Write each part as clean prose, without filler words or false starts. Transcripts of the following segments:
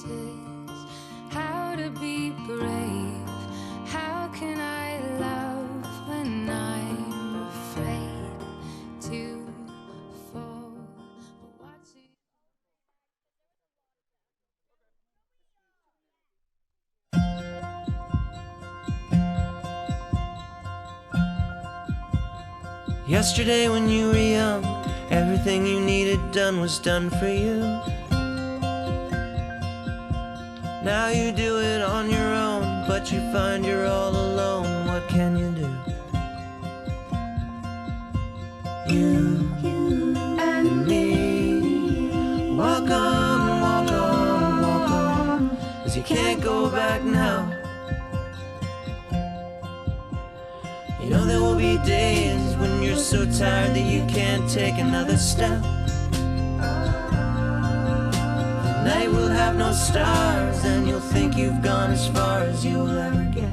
choices, how to be brave. How can I love when I'm afraid to fall? But what's it? Yesterday when you were young, everything you needed done was done for you. Now you do it on your own, but you find you're all alone. What can you do? You and me, walk on, walk on, walk on, 'cause you can't go back now. You know there will be days when you're so tired that you can't take another step. The night will have no stars, and you'll think you've gone as far as you will ever get.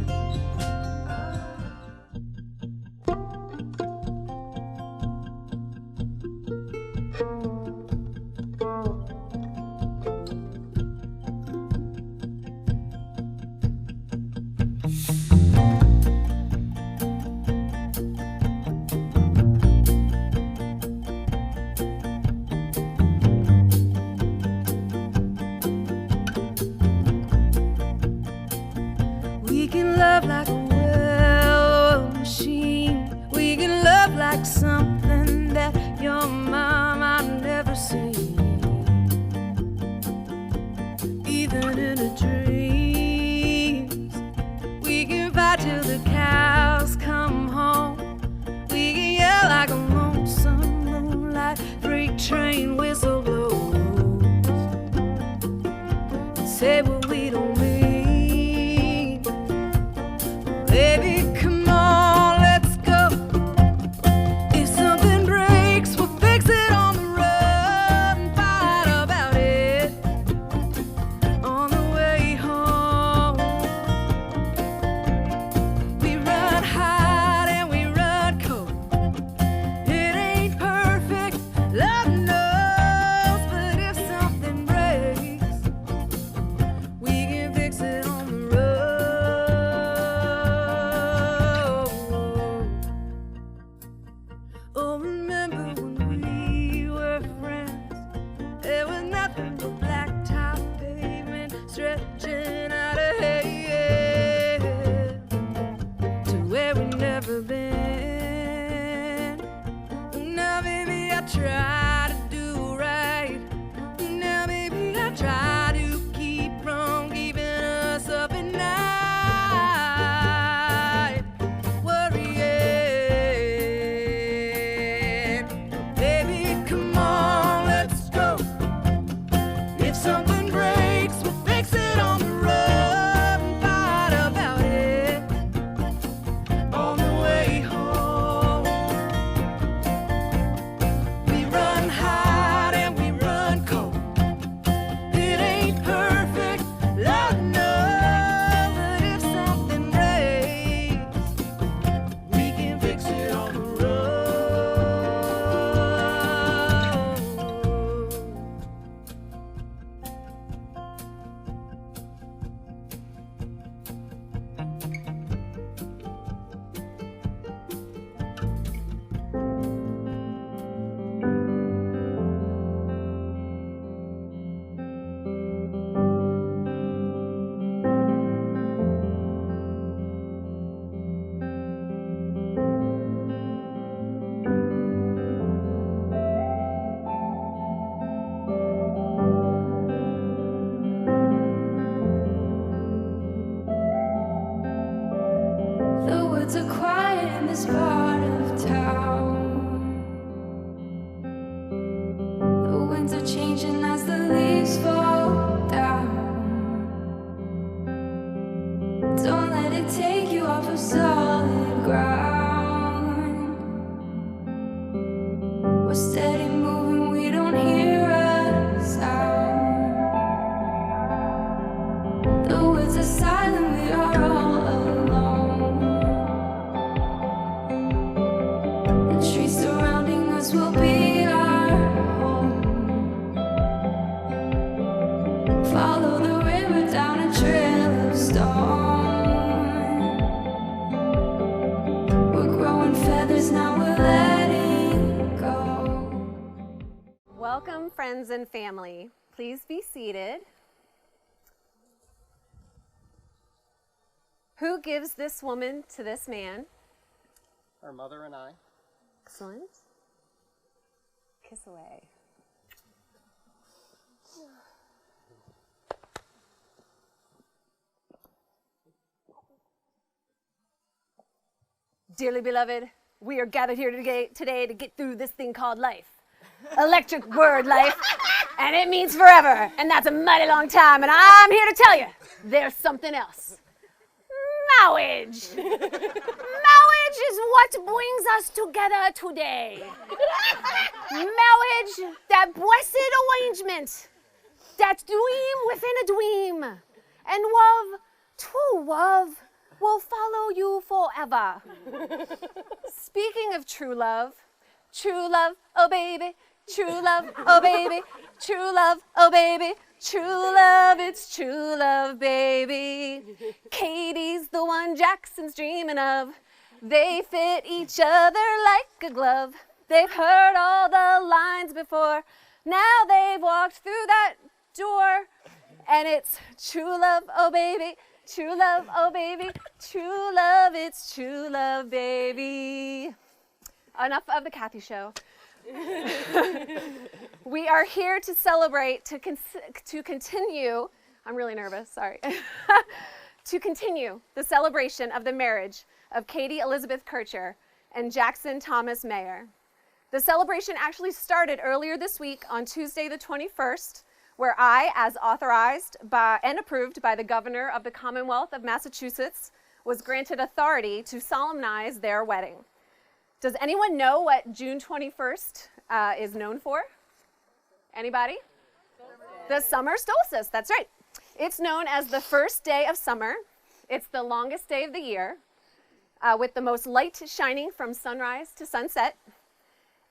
We can love like a well-oiled machine. We can love like something that your mama never seen. Even in a dreams, we can fight till the cows come home. We can yell like a lonesome moonlight freight train whistle blows and say what we don't mean. Baby, come on, let's go. If something breaks, we'll fix it on the road and fight about it on the way home. We run hot and we run cold. It ain't perfect, Lord knows, but if something breaks, we can fix it on the road. Oh, remember when we were friends? There was nothing but blacktop pavement stretching out ahead to where we've never been. Now, baby, I try to do right. Now, baby, I try to keep from keeping us up at night, worrying. Baby, come on, let's go. If something breaks, we'll fix it on the road and fight about it on the way home. We run hot and we run cold. It ain't perfect, Lord knows, but if something breaks, we can fix it on the road. The woods are quiet in this part of town. The winds are changing as the leaves fall down. Don't let it take you off of solid ground. We're steady moving, we don't hear a sound. The woods are silent, we are all alone. The trees surrounding us will be our home. Follow the Welcome, friends and family. Please be seated. Who gives this woman to this man? Our mother and I. Excellent. Kiss away. Dearly beloved, we are gathered here today to get through this thing called life. Electric word, life. And it means forever. And that's a mighty long time. And I'm here to tell you, there's something else. Marriage. Marriage is what brings us together today. Marriage, that blessed arrangement, that dream within a dream. And love, true love, will follow you forever. Speaking of true love, oh baby, true love, oh baby, true love, oh baby, true love, it's true love, baby. Katie's the one Jackson's dreaming of. They fit each other like a glove. They've heard all the lines before. Now they've walked through that door. And it's true love, oh baby, true love, oh baby, true love, it's true love, baby. Enough of the Kathy show. We are here to celebrate, to continue, I'm really nervous, sorry, to continue the celebration of the marriage of Katie Elizabeth Kircher and Jackson Thomas Mayer. The celebration actually started earlier this week on Tuesday the 21st, where I, as authorized by and approved by the Governor of the Commonwealth of Massachusetts, was granted authority to solemnize their wedding. Does anyone know what June 21st is known for? Anybody? The summer solstice, that's right. It's known as the first day of summer. It's the longest day of the year, with the most light shining from sunrise to sunset.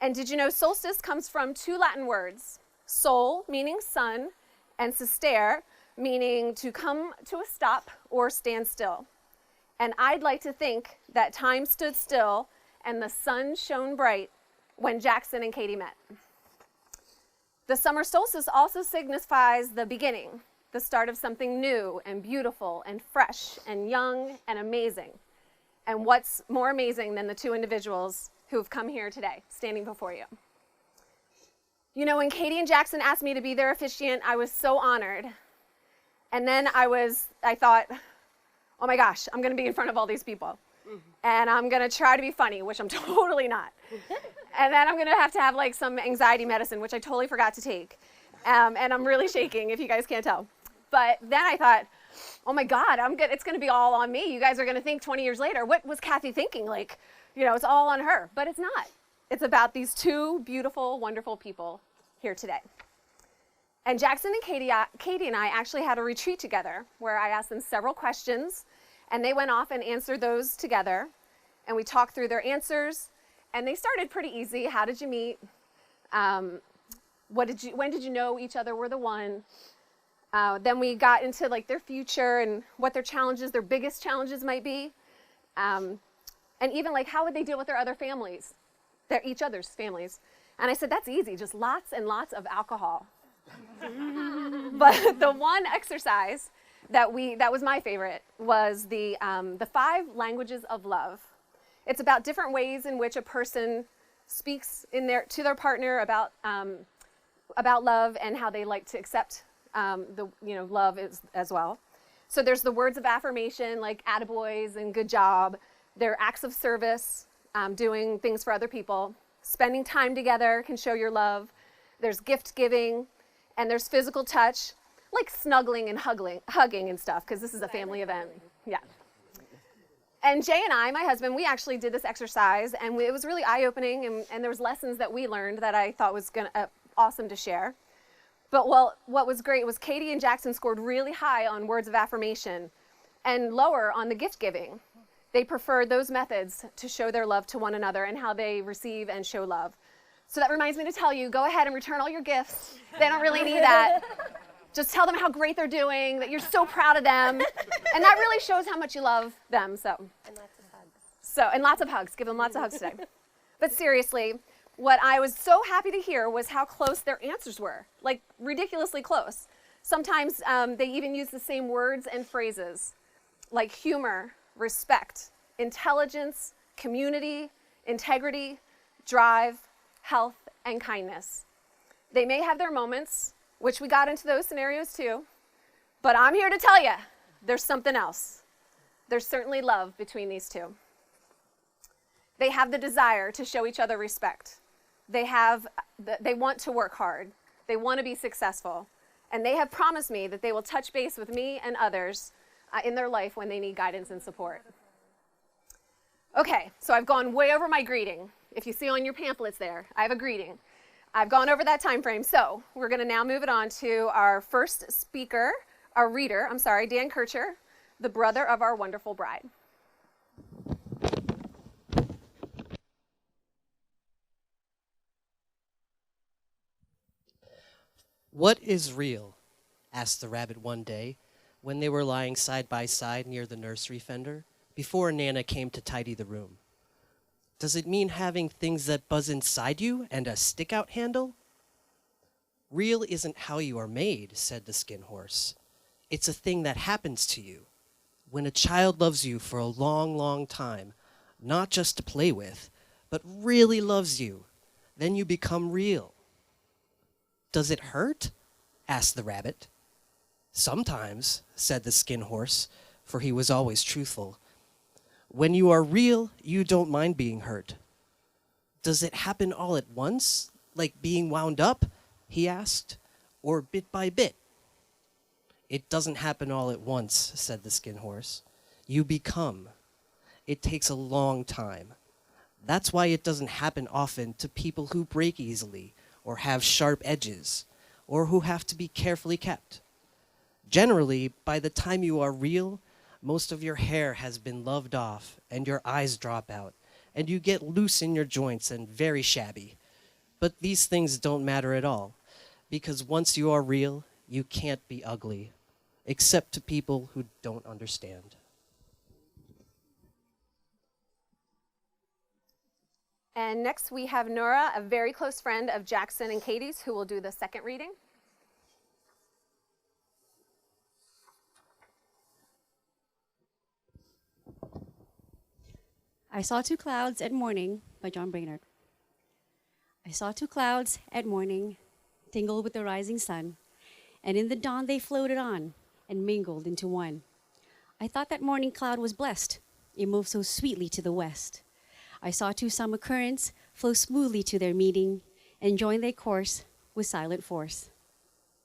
And did you know solstice comes from two Latin words, sol, meaning sun, and sistere, meaning to come to a stop or stand still. And I'd like to think that time stood still and the sun shone bright when Jackson and Katie met. The summer solstice also signifies the beginning, the start of something new and beautiful and fresh and young and amazing. And what's more amazing than the two individuals who have come here today, standing before you? You know, when Katie and Jackson asked me to be their officiant, I was so honored. And then I thought, oh my gosh, I'm gonna be in front of all these people. And I'm gonna try to be funny, which I'm totally not. And then I'm gonna have to have like some anxiety medicine, which I totally forgot to take. And I'm really shaking, if you guys can't tell. But then I thought, oh my God, it's gonna be all on me. You guys are gonna think 20 years later, what was Kathy thinking? Like, you know, it's all on her, but it's not. It's about these two beautiful, wonderful people here today. And Jackson and Katie and I actually had a retreat together where I asked them several questions and they went off and answered those together. And we talked through their answers and they started pretty easy. How did you meet? When did you know each other were the one? Then we got into like their future and what their challenges, their biggest challenges might be. And even like how would they deal with their other families, each other's families. And I said, that's easy, just lots and lots of alcohol. But the one exercise that was my favorite was the 5 languages of love. It's about different ways in which a person speaks to their partner about love and how they like to accept love as well. So there's the words of affirmation like attaboys and good job. There are acts of service, doing things for other people. Spending time together can show your love. There's gift giving, and there's physical touch, like snuggling and hugging and stuff, because this is a family event. Yeah. And Jay and I, my husband, we actually did this exercise, and it was really eye-opening, and there was lessons that we learned that I thought was awesome to share. But what was great was Katie and Jackson scored really high on words of affirmation and lower on the gift giving. They preferred those methods to show their love to one another and how they receive and show love. So that reminds me to tell you, go ahead and return all your gifts. They don't really need that. Just tell them how great they're doing, that you're so proud of them. And that really shows how much you love them. And lots of hugs. And lots of hugs. Give them lots of hugs today. But seriously, what I was so happy to hear was how close their answers were, like ridiculously close. Sometimes they even use the same words and phrases, like humor, respect, intelligence, community, integrity, drive, health, and kindness. They may have their moments, which we got into those scenarios too, but I'm here to tell you, there's something else. There's certainly love between these two. They have the desire to show each other respect. They want to work hard. They want to be successful. And they have promised me that they will touch base with me and others in their life when they need guidance and support. Okay, so I've gone way over my greeting. If you see on your pamphlets there, I have a greeting. I've gone over that time frame. So we're going to now move it on to our first speaker, our reader, Dan Kircher, the brother of our wonderful bride. "What is real?" asked the rabbit one day when they were lying side by side near the nursery fender before Nana came to tidy the room. "Does it mean having things that buzz inside you and a stick-out handle?" "Real isn't how you are made," said the skin horse. "It's a thing that happens to you. When a child loves you for a long, long time, not just to play with, but really loves you, then you become real." "Does it hurt?" asked the rabbit. "Sometimes," said the skin horse, for he was always truthful. "When you are real, you don't mind being hurt." "Does it happen all at once, like being wound up?" he asked, "or bit by bit?" "It doesn't happen all at once," said the skin horse. "You become. It takes a long time. That's why it doesn't happen often to people who break easily, or have sharp edges, or who have to be carefully kept. Generally, by the time you are real, most of your hair has been loved off, and your eyes drop out, and you get loose in your joints and very shabby. But these things don't matter at all, because once you are real, you can't be ugly, except to people who don't understand." And next we have Nora, a very close friend of Jackson and Katie's, who will do the second reading. I Saw Two Clouds at Morning by John Brainerd. I saw two clouds at morning tingle with the rising sun, and in the dawn they floated on and mingled into one. I thought that morning cloud was blessed. It moved so sweetly to the west. I saw two summer currents flow smoothly to their meeting and join their course with silent force.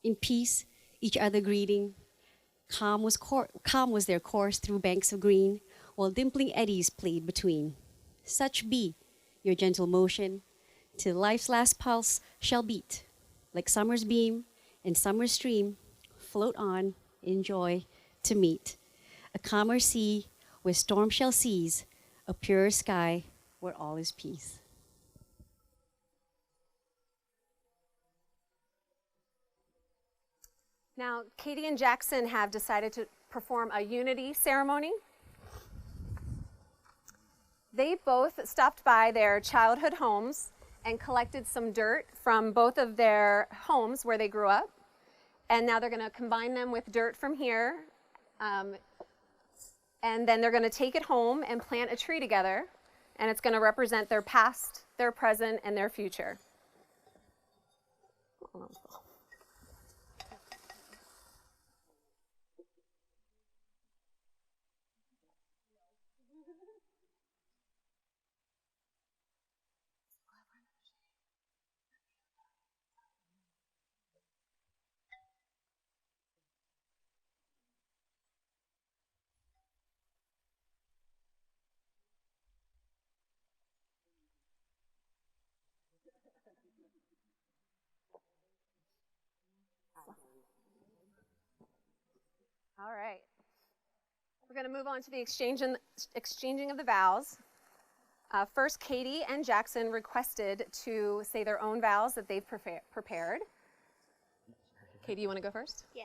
In peace, each other greeting, calm was their course through banks of green, while dimpling eddies played between. Such be your gentle motion, till life's last pulse shall beat. Like summer's beam and summer's stream, float on in joy to meet. A calmer sea where storm shall cease, a purer sky where all is peace. Now, Katie and Jackson have decided to perform a unity ceremony. They both stopped by their childhood homes and collected some dirt from both of their homes where they grew up. And now they're going to combine them with dirt from here. And then they're going to take it home and plant a tree together. And it's going to represent their past, their present, and their future. All right. We're going to move on to the exchanging of the vows. First, Katie and Jackson requested to say their own vows that they've prepared. Katie, you want to go first? Yeah.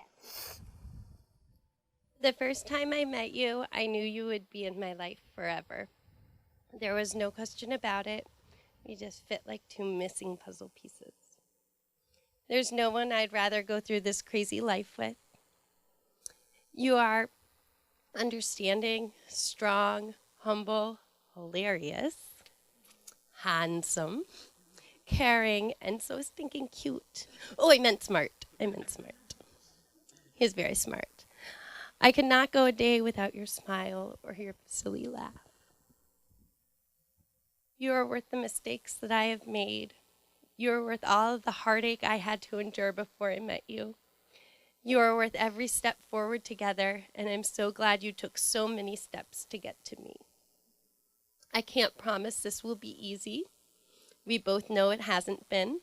The first time I met you, I knew you would be in my life forever. There was no question about it. We just fit like two missing puzzle pieces. There's no one I'd rather go through this crazy life with. You are understanding, strong, humble, hilarious, handsome, caring, and so stinking cute. Oh, I meant smart. He's very smart. I could not go a day without your smile or your silly laugh. You are worth the mistakes that I have made. You are worth all of the heartache I had to endure before I met you. You are worth every step forward together, and I'm so glad you took so many steps to get to me. I can't promise this will be easy. We both know it hasn't been,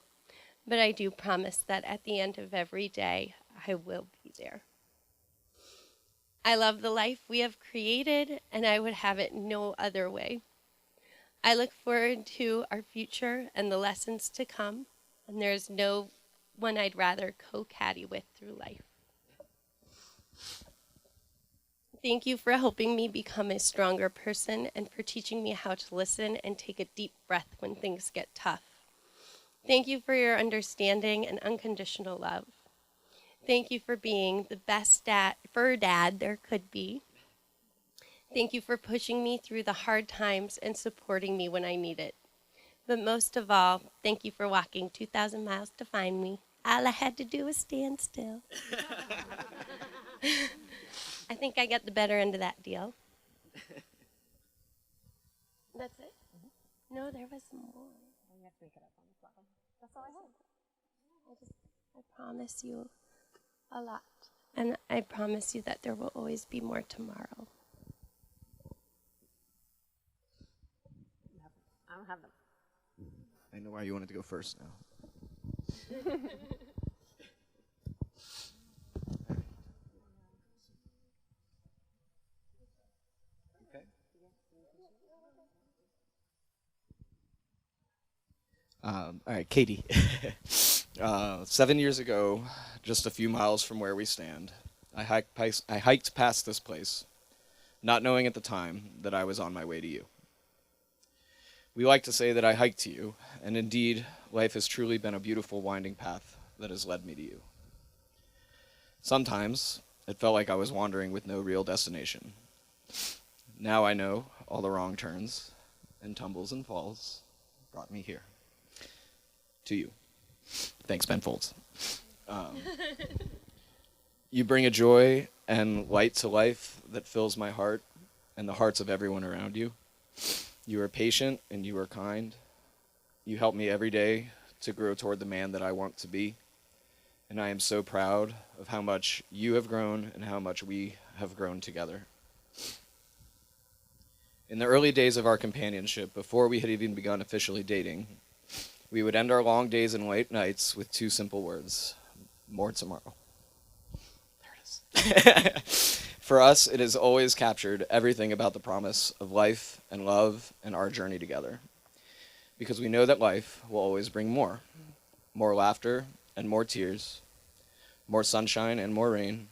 but I do promise that at the end of every day, I will be there. I love the life we have created, and I would have it no other way. I look forward to our future and the lessons to come, and there's no one I'd rather co-caddy with through life. Thank you for helping me become a stronger person and for teaching me how to listen and take a deep breath when things get tough. Thank you for your understanding and unconditional love. Thank you for being the best fur dad there could be. Thank you for pushing me through the hard times and supporting me when I need it. But most of all, thank you for walking 2,000 miles to find me. All I had to do was stand still. I think I got the better end of that deal. That's it? No, there was more. You have to make it up on the fly. That's all I had. I promise you a lot. And I promise you that there will always be more tomorrow. I don't have them. I know why you wanted to go first now. Okay. All right, Katie. 7 years ago, just a few miles from where we stand, I hiked past this place, not knowing at the time that I was on my way to you. We like to say that I hiked to you, and indeed, life has truly been a beautiful winding path that has led me to you. Sometimes, it felt like I was wandering with no real destination. Now I know all the wrong turns and tumbles and falls brought me here. To you. Thanks, Ben Folds. You bring a joy and light to life that fills my heart and the hearts of everyone around you. You are patient and you are kind. You help me every day to grow toward the man that I want to be. And I am so proud of how much you have grown and how much we have grown together. In the early days of our companionship, before we had even begun officially dating, we would end our long days and late nights with two simple words: more tomorrow. There it is. For us, it has always captured everything about the promise of life and love and our journey together. Because we know that life will always bring more. More laughter and more tears. More sunshine and more rain.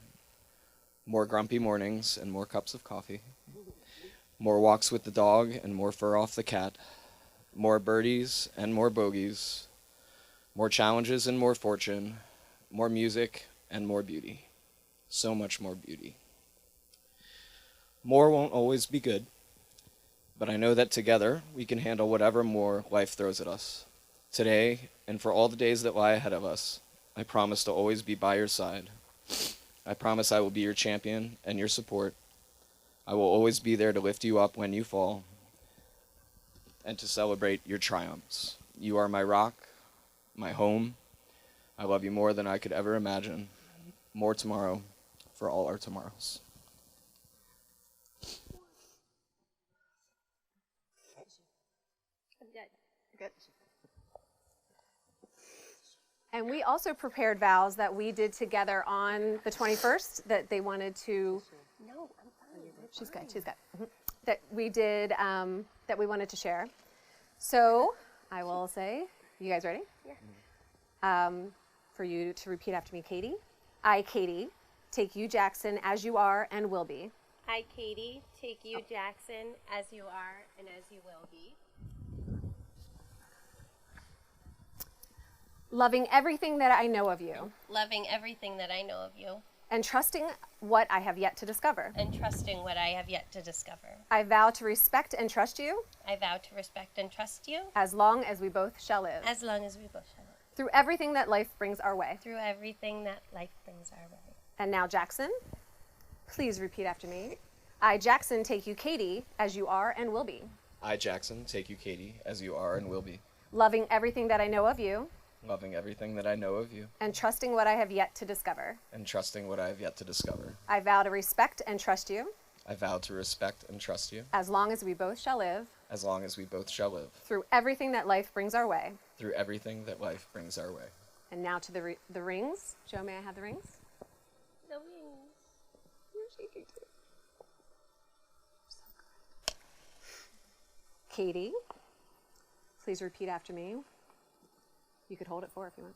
More grumpy mornings and more cups of coffee. More walks with the dog and more fur off the cat. More birdies and more bogeys. More challenges and more fortune. More music and more beauty. So much more beauty. More won't always be good, but I know that together we can handle whatever more life throws at us. Today, and for all the days that lie ahead of us, I promise to always be by your side. I promise I will be your champion and your support. I will always be there to lift you up when you fall and to celebrate your triumphs. You are my rock, my home. I love you more than I could ever imagine. More tomorrow for all our tomorrows. Good. And we also prepared vows that we did together on the 21st that they wanted to. No, I'm fine. She's good. She's good. That we did, that we wanted to share. So I will say, you guys ready? Yeah. For you to repeat after me, Katie. I, Katie, take you, Jackson, as you are and will be. I, Katie, take you, Jackson, as you are and as you will be. loving everything that I know of you, loving everything that I know of you, and trusting what I have yet to discover. and trusting what I have yet to discover. I vow to respect and trust you I vow to respect and trust you as long as we both shall live. as long as we both shall live, Through everything that life brings our way. through everything that life brings our way. And now, Jackson, please repeat after me. I, Jackson, take you, Katie, as you are and will be. I, Jackson, take you, Katie, as you are and will be, Loving everything that I know of you loving everything that I know of you, and trusting what I have yet to discover. and trusting what I have yet to discover. I vow to respect and trust you I vow to respect and trust you as long as we both shall live as long as we both shall live, through everything that life brings our way. through everything that life brings our way. And now to the rings. Joe, may I have the rings? The wings. You're shaking too. So good. Katie, please repeat after me. You could hold it for if you want.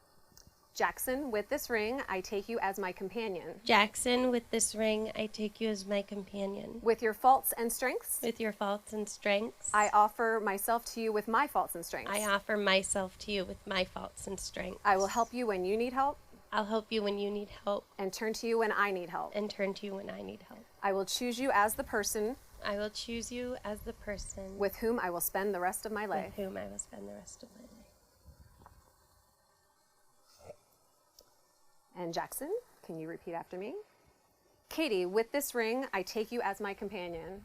Jackson, with this ring, I take you as my companion. Jackson, with this ring, I take you as my companion. With your faults and strengths, With your faults and strengths, I offer myself to you with my faults and strengths. I offer myself to you with my faults and strengths. I will help you when you need help I'll help you when you need help and turn to you when I need help. and turn to you when I need help. I will choose you as the person I will choose you as the person with whom I will spend the rest of my with life. whom I will spend the rest of my life. And Jackson, can you repeat after me? Katie, with this ring, I take you as my companion.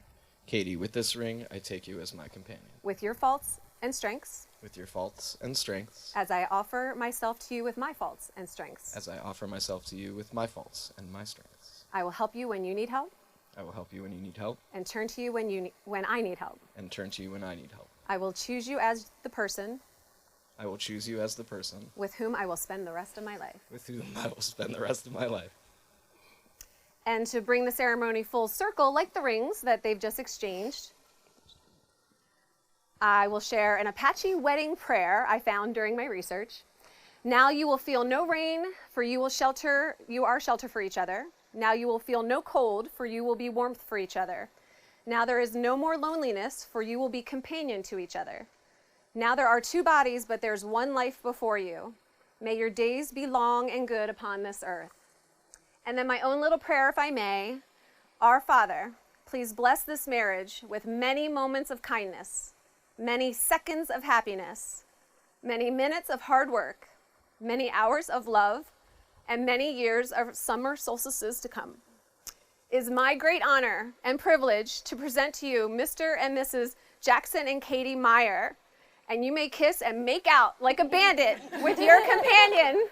Katie, with this ring, I take you as my companion, With your faults and strengths, with your faults and strengths, as I offer myself to you with my faults and strengths. as I offer myself to you with my faults and my strengths. I will help you when you need help I will help you when you need help, and turn to you when I need help. and turn to you when I need help. I will choose you as the person I will choose you as the person with whom I will spend the rest of my life. with whom I will spend the rest of my life. And to bring the ceremony full circle, like the rings that they've just exchanged, I will share an Apache wedding prayer I found during my research. Now you will feel no rain, for you are shelter for each other. Now you will feel no cold, for you will be warmth for each other. Now there is no more loneliness, for you will be companion to each other. Now there are two bodies, but there's one life before you. May your days be long and good upon this earth. And then my own little prayer, if I may. Our Father, please bless this marriage with many moments of kindness, many seconds of happiness, many minutes of hard work, many hours of love, and many years of summer solstices to come. It is my great honor and privilege to present to you Mr. and Mrs. Jackson and Katie Meyer. And you may kiss and make out like a bandit with your companion.